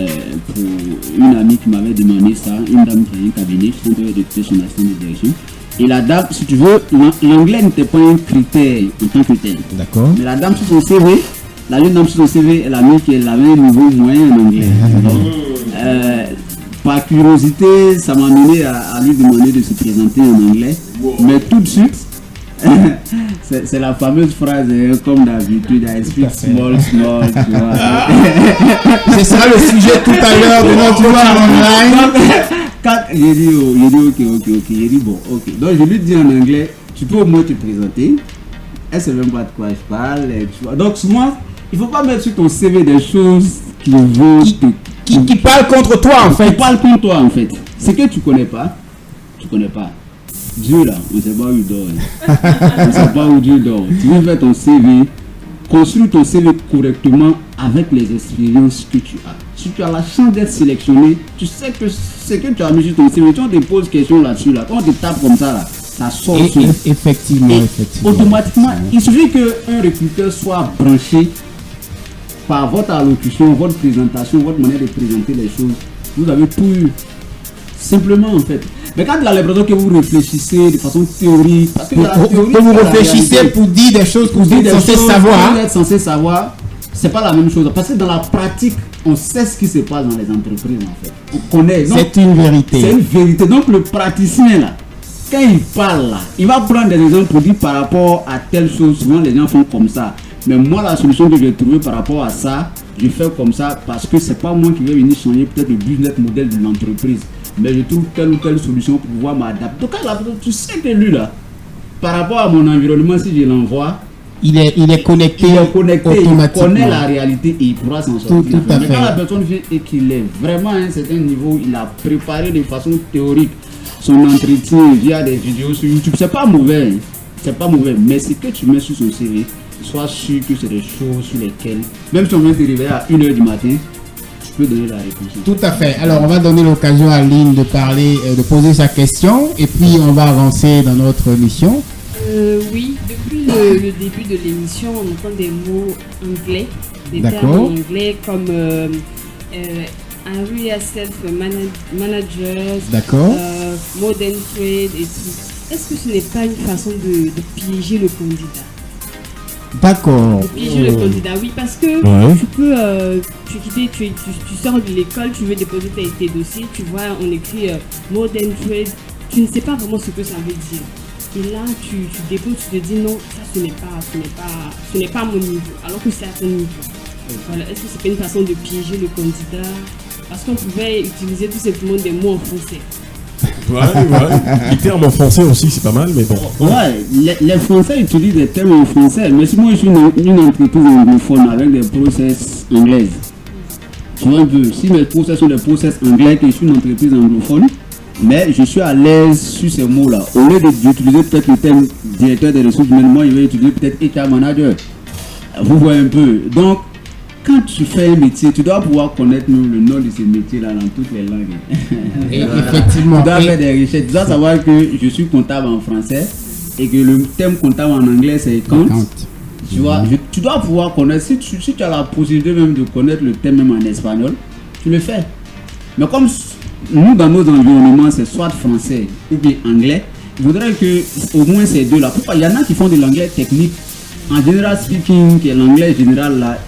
une amie qui m'avait demandé ça, une dame qui a un cabinet, je suis en train de recruter son assistante de direction. Et la dame, si tu veux, l'anglais n'était pas un critère en tant que tel. D'accord. Mais la dame sur son CV, la jeune dame sur son CV, elle a mis qu'elle avait un niveau moyen en anglais. Par curiosité, ça m'a amené à lui demander de se présenter en anglais. Mais tout de suite, c'est la fameuse phrase comme d'habitude, I speak small, tu vois. Ce sera le sujet tout à l'heure de notre online. J'ai dit ok. J'ai dit bon, ok. Donc je lui dis en anglais, tu peux au moins te présenter. Elle ne sait même pas de quoi je parle. Tu vois. Donc souvent, il ne faut pas mettre sur ton CV des choses qui vont qui parle contre toi en fait. Qui parle contre toi en fait. Ce que tu connais pas. Dieu là, on ne sait pas où il dort. On ne sait pas où Dieu dort. Tu veux faire ton CV, construis ton CV correctement avec les expériences que tu as. Si tu as la chance d'être sélectionné, tu sais que ce que tu as mis sur ton CV, tu te poses question là-dessus, là. Quand on te tape comme ça, là, ça sort. Effectivement. Automatiquement, il suffit qu'un recruteur soit branché par votre allocution, votre présentation, votre manière de présenter les choses. Vous avez tout eu. Simplement en fait. Mais quand il a l'impression que vous réfléchissez de façon théorique, parce que vous réfléchissez pour dire des choses que vous êtes censé savoir. Vous êtes censé savoir, c'est pas la même chose. Parce que dans la pratique, on sait ce qui se passe dans les entreprises en fait. On connaît. C'est une vérité. C'est une vérité. Donc le praticien là, quand il parle là, il va prendre des exemples pour dire par rapport à telle chose. Souvent les gens font comme ça. Mais moi la solution que j'ai trouvée par rapport à ça, je fais comme ça parce que c'est pas moi qui vais venir changer peut-être le business model de l'entreprise. Mais je trouve telle ou telle solution pour pouvoir m'adapter. Donc là, tu sais que lui là, par rapport à mon environnement, si je l'envoie, il est connecté, il connaît la réalité et il pourra s'en sortir. Tout à mais fait. Quand la personne vient et qu'il est vraiment à un certain niveau, il a préparé de façon théorique son entretien via des vidéos sur YouTube, c'est pas mauvais. C'est pas mauvais. Mais ce que tu mets sur son CV, sois sûr que c'est des choses sur lesquelles, même si on vient te réveiller à 1h du matin, tu peux donner la réponse. Tout à fait. Alors, on va donner l'occasion à Aline de parler, de poser sa question, et puis on va avancer dans notre mission. Oui, depuis le début de l'émission, on entend des mots anglais, des termes anglais comme Area Self-Managers, Modern Trade et tout. Est-ce que ce n'est pas une façon de piéger le candidat? D'accord. De piéger le candidat, oui, parce que tu peux, tu sors de l'école, tu veux déposer tes dossiers, tu vois, on écrit Modern Trade, tu ne sais pas vraiment ce que ça veut dire. Et là, tu déposes, tu te dis non, ça ce n'est pas mon niveau, alors que c'est à ton niveau. Voilà, est-ce que c'est pas une façon de piéger le candidat? Parce qu'on pouvait utiliser tout simplement des mots en français. Les termes en français aussi, c'est pas mal, mais bon. Ouais, les Français utilisent des termes en français, mais si moi je suis une entreprise anglophone avec des process anglaises, tu vois un peu, si mes process sont des process anglais, que je suis une entreprise anglophone, mais je suis à l'aise sur ces mots-là. Au lieu d'utiliser peut-être le terme directeur des ressources humaines, moi je vais utiliser peut-être HR manager. Vous voyez un peu. Donc, quand tu fais un métier, tu dois pouvoir connaître le nom de ce métier-là dans toutes les langues. Et effectivement. Tu dois faire des recherches. Tu dois savoir que je suis comptable en français et que le terme comptable en anglais c'est compte. Tu vois, tu dois pouvoir connaître. Si tu as la possibilité même de connaître le terme même en espagnol, tu le fais. Mais comme nous, dans nos environnements, c'est soit français ou bien anglais, il faudrait que au moins ces deux-là. Pourquoi il y en a qui font de l'anglais technique. En général speaking, qui est l'anglais général là,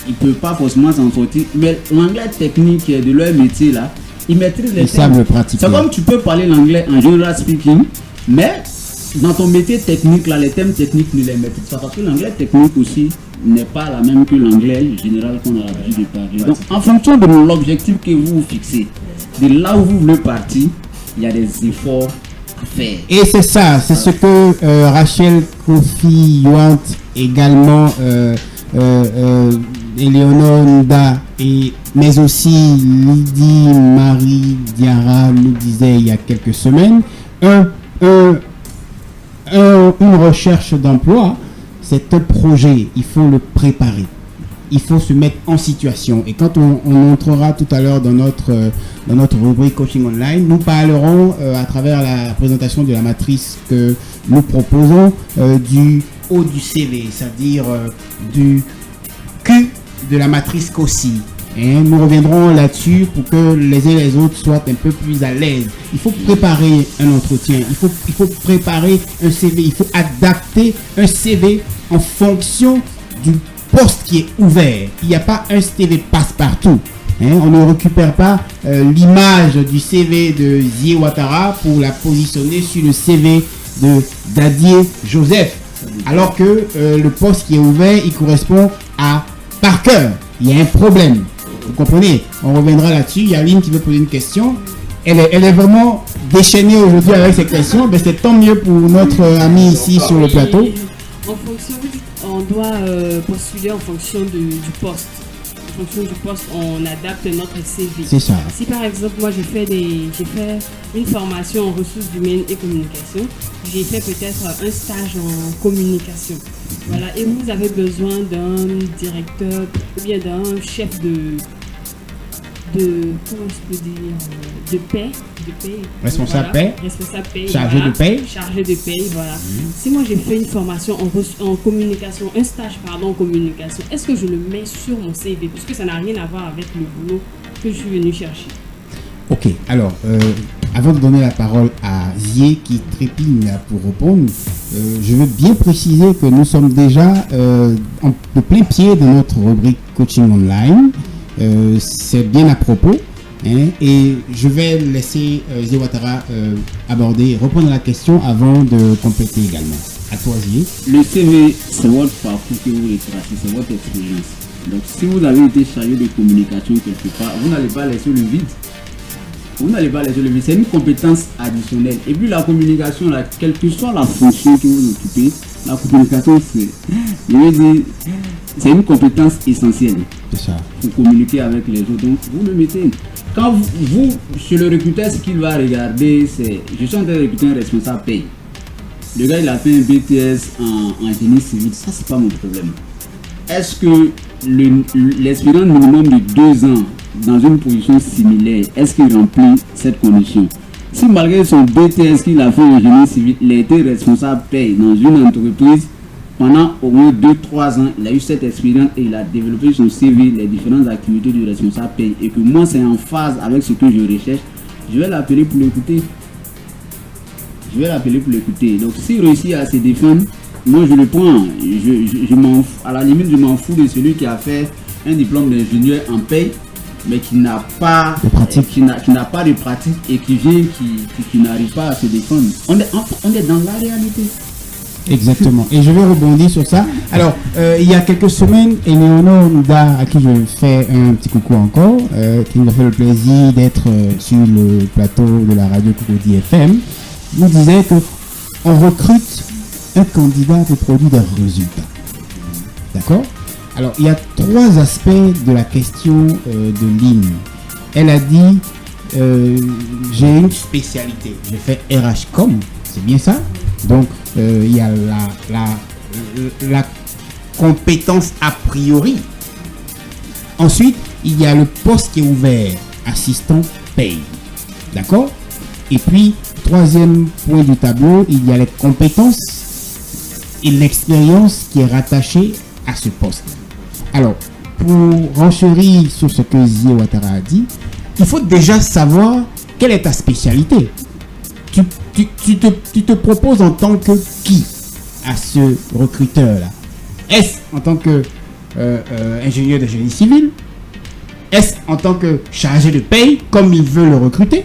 ils ne peuvent pas forcément s'en sortir. Mais l'anglais technique de leur métier là, ils maîtrisent les termes. C'est comme tu peux parler l'anglais en général speaking, mais dans ton métier technique là, les termes techniques ne les maîtrisent pas. Parce que l'anglais technique aussi n'est pas la même que l'anglais général qu'on a l'habitude de parler. Donc en fonction de l'objectif que vous fixez, de là où vous voulez partir, il y a des efforts à faire. Et c'est ça, c'est ce que Rachel Kofi Youant, également Eleonore Nda, mais aussi Lydie Marie Diarra nous disait il y a quelques semaines. Une recherche d'emploi, c'est un projet, il faut le préparer. Il faut se mettre en situation. Et quand on entrera tout à l'heure dans notre rubrique Coaching Online, nous parlerons à travers la présentation de la matrice que nous proposons du haut du CV, c'est-à-dire du Q de la matrice COSI. Et nous reviendrons là-dessus pour que les uns et les autres soient un peu plus à l'aise. Il faut préparer un entretien, il faut préparer un CV, il faut adapter un CV en fonction du poste qui est ouvert. Il n'y a pas un CV passe-partout. On ne récupère pas l'image du CV de Zie Ouattara pour la positionner sur le CV de Dadier Joseph. Alors que le poste qui est ouvert, il correspond à Parker. Il y a un problème. Vous comprenez? On reviendra là-dessus. Yaline qui veut poser une question. Elle est vraiment déchaînée aujourd'hui avec ces questions. Ben, c'est tant mieux pour notre ami ici sur le plateau. En fonction, on doit postuler en fonction du poste. En fonction du poste, on adapte notre CV. C'est ça. Si par exemple, moi j'ai fait une formation en ressources humaines et communication, j'ai fait peut-être un stage en communication. Voilà, et vous avez besoin d'un directeur ou bien d'un chef de comment je peux dire, de paie. Responsable voilà. paie. Responsable paie. Chargé voilà. de paie. Chargé de paie, voilà. Si moi j'ai fait une formation en communication, un stage en communication, est-ce que je le mets sur mon CV? Parce que ça n'a rien à voir avec le boulot que je suis venu chercher. Ok, alors, avant de donner la parole à Zie qui trépigne là pour répondre, je veux bien préciser que nous sommes déjà de plein pied de notre rubrique Coaching Online. C'est bien à propos. Et je vais laisser Zie Ouattara reprendre la question avant de compléter également. À toi, Zie. Le CV, c'est votre parcours que vous retracez, c'est votre expérience. Donc, si vous avez été chargé de communication quelque part, vous n'allez pas laisser le vide. C'est une compétence additionnelle. Et puis la communication, là, quelle que soit la fonction que vous occupez, la communication, c'est une compétence essentielle. C'est ça. Pour communiquer avec les autres. Donc, vous le mettez. Quand vous sur le recruteur, ce qu'il va regarder, c'est... Je suis en train de recruter un responsable paye. Le gars, il a fait un BTS en génie civil. Ça, c'est pas mon problème. Est-ce que l'expérience minimum de 2 ans dans une position similaire, est-ce qu'il remplit cette condition? Si malgré son BTS qu'il a fait en génie civil, il a été responsable paye dans une entreprise pendant au moins 2-3 ans, il a eu cette expérience et il a développé son CV, les différentes activités du responsable paye, et que moi c'est en phase avec ce que je recherche, je vais l'appeler pour l'écouter. Donc s'il réussit à se défendre, moi je le prends. À la limite, je m'en fous de celui qui a fait un diplôme d'ingénieur en paye, mais qui n'a pas de pratique, qui n'a pas de pratique et qui vient, qui n'arrive pas à se défendre. On est dans la réalité. Exactement. Et je vais rebondir sur ça. Alors, il y a quelques semaines, Eleonore Nda, à qui je fais un petit coucou encore, qui nous a fait le plaisir d'être sur le plateau de la radio Cocody FM, nous disait que on recrute un candidat qui produit des résultats. D'accord? Alors, il y a 3 aspects de la question de Lynn. Elle a dit, j'ai une spécialité. J'ai fait RH-Com, c'est bien ça? Donc, il y a la compétence a priori. Ensuite, il y a le poste qui est ouvert, assistant paye. D'accord? Et puis, 3e point du tableau, il y a les compétences et l'expérience qui est rattachée à ce poste. Alors, pour renchérir sur ce que Zie Ouattara a dit, il faut déjà savoir quelle est ta spécialité. Tu te proposes en tant que qui à ce recruteur-là? Est-ce en tant que ingénieur de génie civil? Est-ce en tant que chargé de paye, comme il veut le recruter?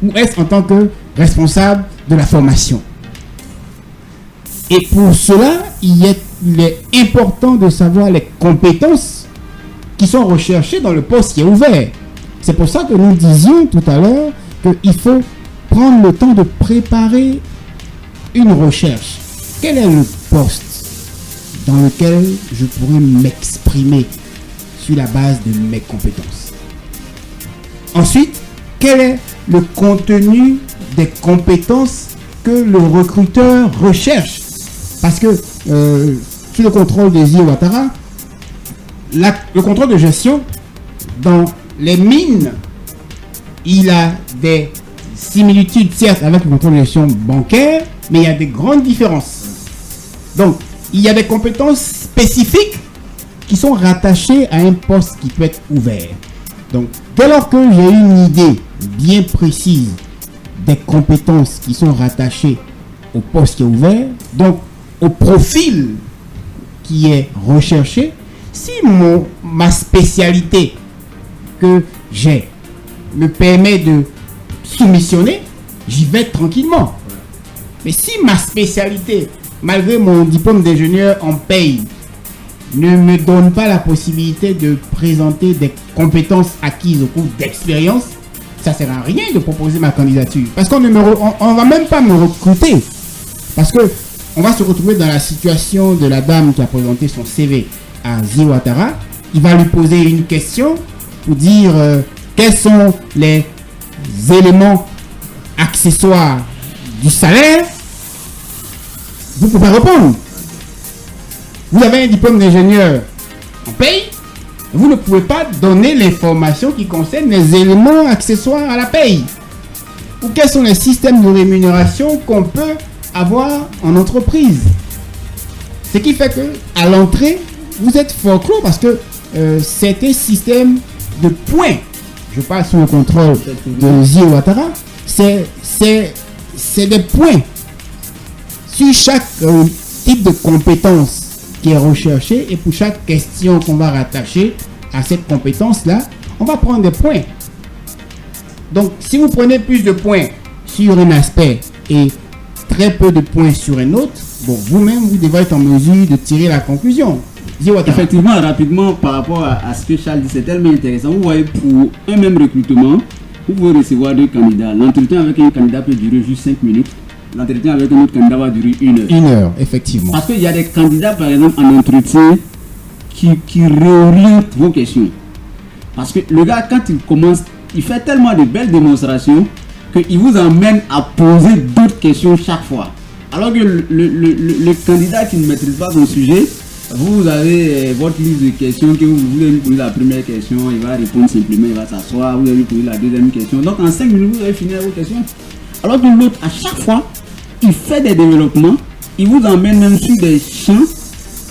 Ou est-ce en tant que responsable de la formation? Et pour cela, il est important de savoir les compétences qui sont recherchées dans le poste qui est ouvert. C'est pour ça que nous disions tout à l'heure qu'il faut prendre le temps de préparer une recherche. Quel est le poste dans lequel je pourrais m'exprimer sur la base de mes compétences? Ensuite, quel est le contenu des compétences que le recruteur recherche? Parce que sous le contrôle de Zio Ouattara, le contrôle de gestion dans les mines, il a des similitudes certes avec le contrôle de gestion bancaire, mais il y a des grandes différences. Donc, il y a des compétences spécifiques qui sont rattachées à un poste qui peut être ouvert. Donc, dès lors que j'ai une idée bien précise des compétences qui sont rattachées au poste qui est ouvert, donc au profil qui est recherché, si ma spécialité que j'ai me permet de soumissionner, j'y vais tranquillement. Mais si ma spécialité, malgré mon diplôme d'ingénieur en paye, ne me donne pas la possibilité de présenter des compétences acquises au cours d'expérience, ça ne sert à rien de proposer ma candidature. Parce qu'on ne va même pas me recruter. Parce que on va se retrouver dans la situation de la dame qui a présenté son CV à Zio Ouattara. Il va lui poser une question pour dire quels sont les éléments accessoires du salaire. Vous pouvez répondre. Vous avez un diplôme d'ingénieur en paye, vous ne pouvez pas donner l'information qui concerne les éléments accessoires à la paye. Ou quels sont les systèmes de rémunération qu'on peut avoir en entreprise. Ce qui fait que à l'entrée, vous êtes fort clos parce que c'est un système de points. Je parle sous le contrôle de Zio Ouattara. C'est des points. Sur chaque type de compétence qui est recherché et pour chaque question qu'on va rattacher à cette compétence-là, on va prendre des points. Donc, si vous prenez plus de points sur un aspect et très peu de points sur un autre, bon, vous-même, vous devez être en mesure de tirer la conclusion. Effectivement, rapidement, par rapport à ce que Charles dit, c'est tellement intéressant. Vous voyez, pour un même recrutement, vous pouvez recevoir deux candidats. L'entretien avec un candidat peut durer juste 5 minutes. L'entretien avec un autre candidat va durer 1 heure. 1 heure, effectivement. Parce qu'il y a des candidats, par exemple, en entretien, qui réorientent vos questions. Parce que le gars, quand il commence, il fait tellement de belles démonstrations qu'il vous emmène à poser d'autres questions chaque fois. Alors que le candidat qui ne maîtrise pas son sujet, vous avez votre liste de questions que vous voulez lui poser la première question, il va répondre simplement, il va s'asseoir, vous allez lui poser la deuxième question. Donc en 5 minutes, vous allez finir vos questions. Alors que l'autre, à chaque fois, il fait des développements, il vous emmène même sur des champs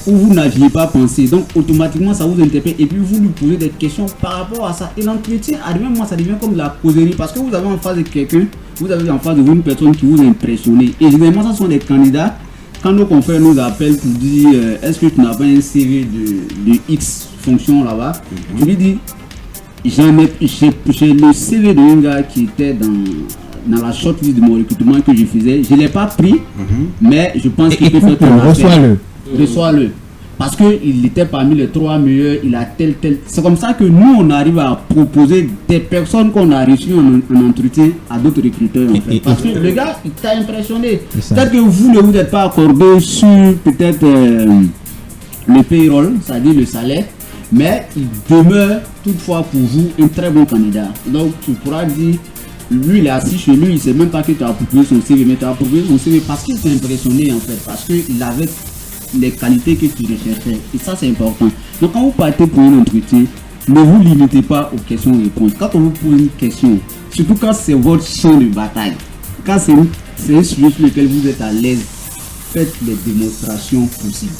où vous n'aviez pas pensé. Donc automatiquement, ça vous interpelle et puis vous lui posez des questions par rapport à ça. Et l'entretien, à lui-même, ça devient comme de la causerie parce que vous avez en face de quelqu'un, vous avez en face de vous une personne qui vous impressionne. Et généralement, ce sont des candidats. Quand nos confrères nous appellent pour dire est-ce que tu n'as pas un CV de X fonction là-bas, je lui dis j'ai le CV d'un gars qui était dans la shortlist de mon recrutement que je faisais. Je ne l'ai pas pris, mais je pense qu'il peut faire ton affaire. Reçois-le. Parce qu'il était parmi les 3 meilleurs, il a tel. C'est comme ça que nous, on arrive à proposer des personnes qu'on a reçues en entretien à d'autres recruteurs. En fait. Parce que le gars, il t'a impressionné. Peut-être que vous ne vous êtes pas accordé sur peut-être le payroll, c'est-à-dire le salaire, mais il demeure toutefois pour vous un très bon candidat. Donc tu pourras dire, lui il est assis chez lui, il ne sait même pas que tu as approprié son CV, mais tu as approprié son CV parce qu'il t'a impressionné en fait, parce qu'il avait les qualités que tu recherchais. Et ça, c'est important. Donc, quand vous partez pour un entretien, ne vous limitez pas aux questions-réponses. Quand on vous pose une question, surtout quand c'est votre champ de bataille, quand c'est un sujet sur lequel vous êtes à l'aise, faites les démonstrations possibles.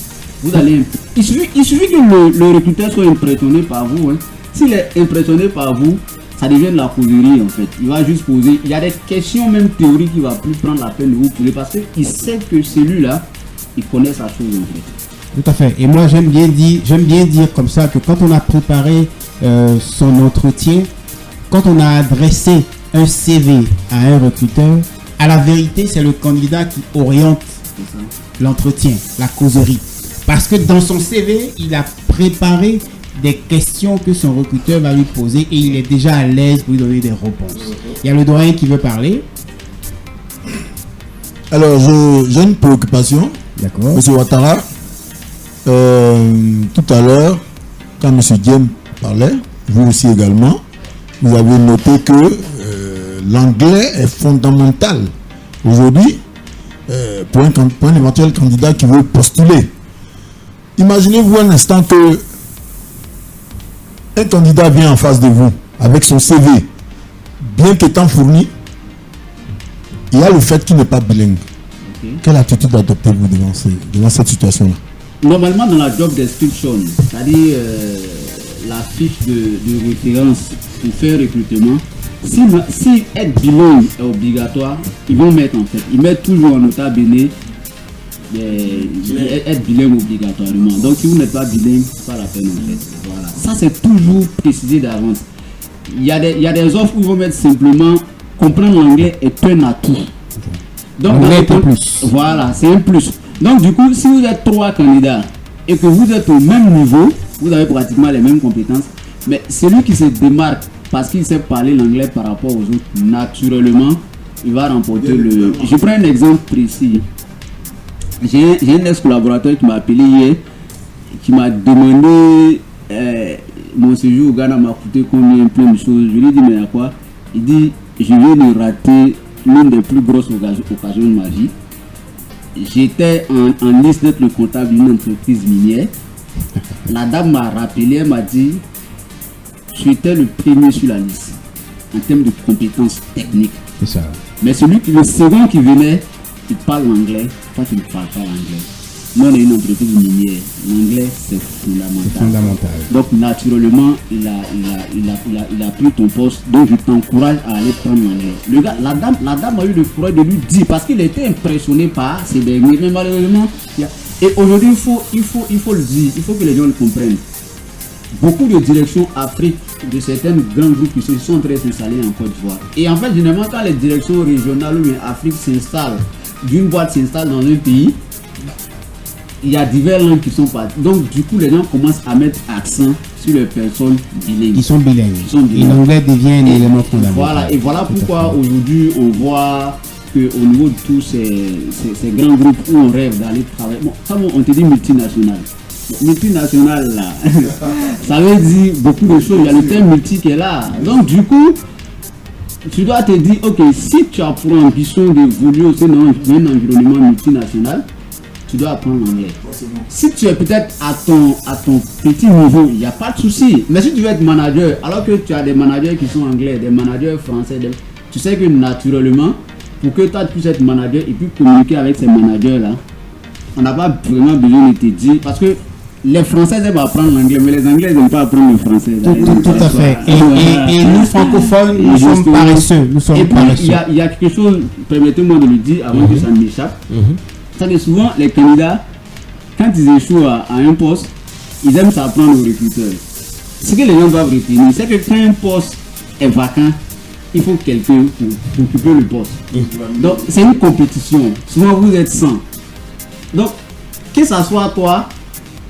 Vous allez... Il suffit que le recruteur soit impressionné par vous. Hein. S'il est impressionné par vous, ça devient de la causerie en fait. Il va juste poser... Il y a des questions même théoriques qu'il ne va plus prendre la peine de vous poser parce qu'il sait que celui-là, il connaît sa chose en fait. Tout à fait. Et moi j'aime bien dire comme ça que quand on a préparé son entretien, quand on a adressé un CV à un recruteur, à la vérité c'est le candidat qui oriente l'entretien, la causerie. Parce que dans son CV, il a préparé des questions que son recruteur va lui poser et il est déjà à l'aise pour lui donner des réponses. Il y a le doyen qui veut parler. Alors, j'ai une préoccupation. D'accord. Monsieur Ouattara, tout à l'heure, quand M. Diem parlait, vous aussi également, vous avez noté que l'anglais est fondamental aujourd'hui pour un éventuel candidat qui veut postuler. Imaginez-vous un instant que un candidat vient en face de vous avec son CV, bien qu'étant fourni, il y a le fait qu'il n'est pas bilingue. Okay. Quelle attitude adoptez-vous devant cette situation-là? Normalement, dans la job description, c'est-à-dire la fiche de référence pour faire recrutement, si être bilingue est obligatoire, ils vont mettre ils mettent toujours en nota bene être bilingue obligatoirement. Donc si vous n'êtes pas bilingue, c'est pas la peine en fait. Voilà. Ça c'est toujours précisé d'avance. Il y a des offres où ils vont mettre simplement comprendre l'anglais est un atout. Donc voilà, c'est un plus. Donc du coup, si vous êtes 3 candidats et que vous êtes au même niveau, vous avez pratiquement les mêmes compétences, mais celui qui se démarque parce qu'il sait parler l'anglais par rapport aux autres, naturellement, il va remporter le... Je prends un exemple précis. J'ai un ex-collaborateur qui m'a appelé hier, qui m'a demandé mon séjour au Ghana m'a coûté combien, plein de choses. Je lui ai dit, mais à quoi? Il dit, je viens de rater l'une des plus grosses occasions de ma vie. J'étais en liste d'être le comptable d'une entreprise minière. La dame m'a rappelé, elle m'a dit, j'étais le premier sur la liste en termes de compétences techniques. C'est ça. Mais le second qui venait, il parle l'anglais, toi tu ne parles pas l'anglais. Nous on est une entreprise minière, l'anglais c'est fondamental. Donc naturellement il a pris ton poste, donc je t'encourage à aller prendre l'anglais. Le gars, la dame a eu le courage de lui dire parce qu'il était impressionné par ces derniers, mais malheureusement, et aujourd'hui il faut le dire, il faut que les gens le comprennent. Beaucoup de directions Afrique de certains grands groupes qui sont en train de s'installer en Côte d'Ivoire. Et en fait, généralement, quand les directions régionales ou Afrique s'installent, d'une boîte s'installe dans un pays, il y a diverses langues qui sont parties. Donc, du coup, les gens commencent à mettre accent sur les personnes bilingues. Ils sont bilingues. Et l'anglais devient un élément fondamental. Voilà, et voilà pourquoi aujourd'hui, on voit qu'au niveau de tous ces grands groupes où on rêve d'aller travailler, bon, ça, on te dit multinational. Multinational là, ça veut dire beaucoup de choses. Il y a le terme multi qui est là. Donc du coup, tu dois te dire, ok, si tu as pour ambition d'évoluer au sein d'un environnement multinational, tu dois apprendre l'anglais. Si tu es peut-être à ton petit niveau, il n'y a pas de souci. Mais si tu veux être manager, alors que tu as des managers qui sont anglais, des managers français, tu sais que naturellement, pour que toi tu puisses être manager et puis communiquer avec ces managers là, on n'a pas vraiment besoin de te dire, parce que les Français aiment apprendre l'anglais, mais les Anglais n'aiment pas apprendre le français. Tout à fait. Et nous, francophones, nous sommes paresseux. Et puis, il y a quelque chose, permettez-moi de le dire avant que ça ne m'échappe. C'est que souvent, les candidats, quand ils échouent à un poste, ils aiment s'apprendre aux recruteurs. Ce que les gens doivent retenir, c'est que quand un poste est vacant, il faut quelqu'un pour occuper le poste. Donc, c'est une compétition. Souvent, vous êtes 100. Donc, que ce soit toi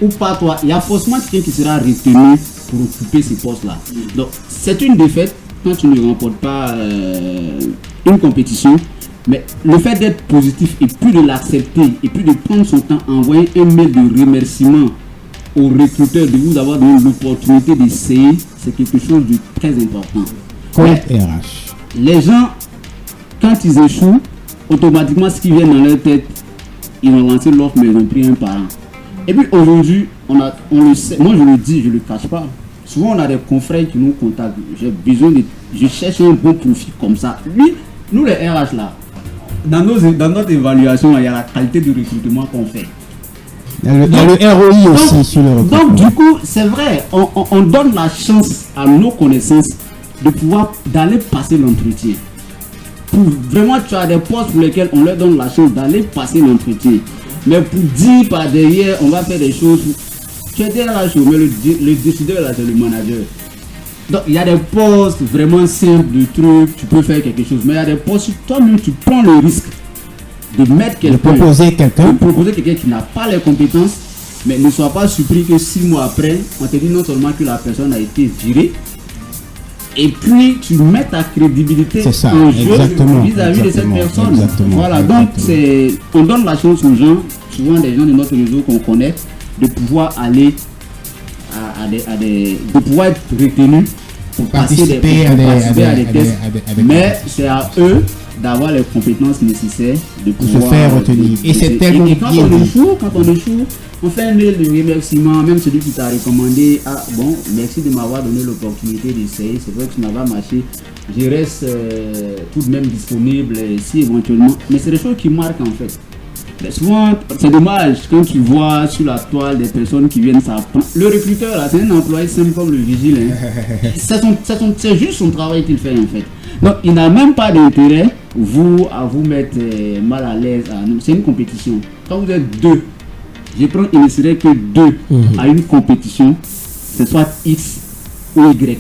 ou pas toi, il y a forcément quelqu'un qui sera retenu pour occuper ces postes-là. Donc, c'est une défaite quand tu ne remportes pas une compétition. Mais le fait d'être positif et puis de l'accepter et puis de prendre son temps à envoyer un mail de remerciement aux recruteurs de vous avoir donné l'opportunité d'essayer, c'est quelque chose de très important. RH. Les gens, quand ils échouent, automatiquement, ce qui vient dans leur tête, ils vont lancer l'offre, mais ils ont pris un parent. Et puis aujourd'hui, on le sait, moi je le dis, je ne le cache pas. Souvent, on a des confrères qui nous contactent. Je cherche un bon profil comme ça. Lui, nous les RH là, dans notre évaluation, il y a la qualité du recrutement qu'on fait. Il y a le ROI aussi sur le recrutement. Donc du coup, c'est vrai, on donne la chance à nos connaissances de pouvoir d'aller passer l'entretien. Pour vraiment, tu as des postes pour lesquels on leur donne la chance d'aller passer l'entretien. Mais pour dire par derrière, on va faire des choses. Tu es RH, mais le décideur là, c'est le manager. Donc il y a des postes vraiment simples de trucs, tu peux faire quelque chose. Mais il y a des postes, toi-même tu prends le risque de mettre quelqu'un. Proposer quelqu'un qui n'a pas les compétences, mais ne sois pas surpris que 6 mois après, on te dit non seulement que la personne a été virée, et puis tu mets ta crédibilité en jeu vis-à-vis de cette personne. Voilà, donc on donne la chance aux gens, souvent des gens de notre réseau qu'on connaît, de pouvoir aller de pouvoir être retenus pour participer à des tests, mais c'est à eux d'avoir les compétences nécessaires de pouvoir se faire retenir. Et c'est tellement bien. Quand on échoue, on fait un mail de remerciement, même celui qui t'a recommandé. Ah bon, merci de m'avoir donné l'opportunité d'essayer. C'est vrai que ça n'a pas marché. Je reste tout de même disponible si éventuellement. Mais c'est des choses qui marquent en fait. Mais souvent, c'est dommage quand tu vois sur la toile des personnes qui viennent s'apprendre. Le recruteur, là, c'est un employé simple comme le vigile. Hein. C'est juste son travail qu'il fait en fait. Donc, il n'a même pas d'intérêt, à vous mettre mal à l'aise. C'est une compétition. Quand vous êtes deux, il ne serait que deux à une compétition, c'est soit X ou Y.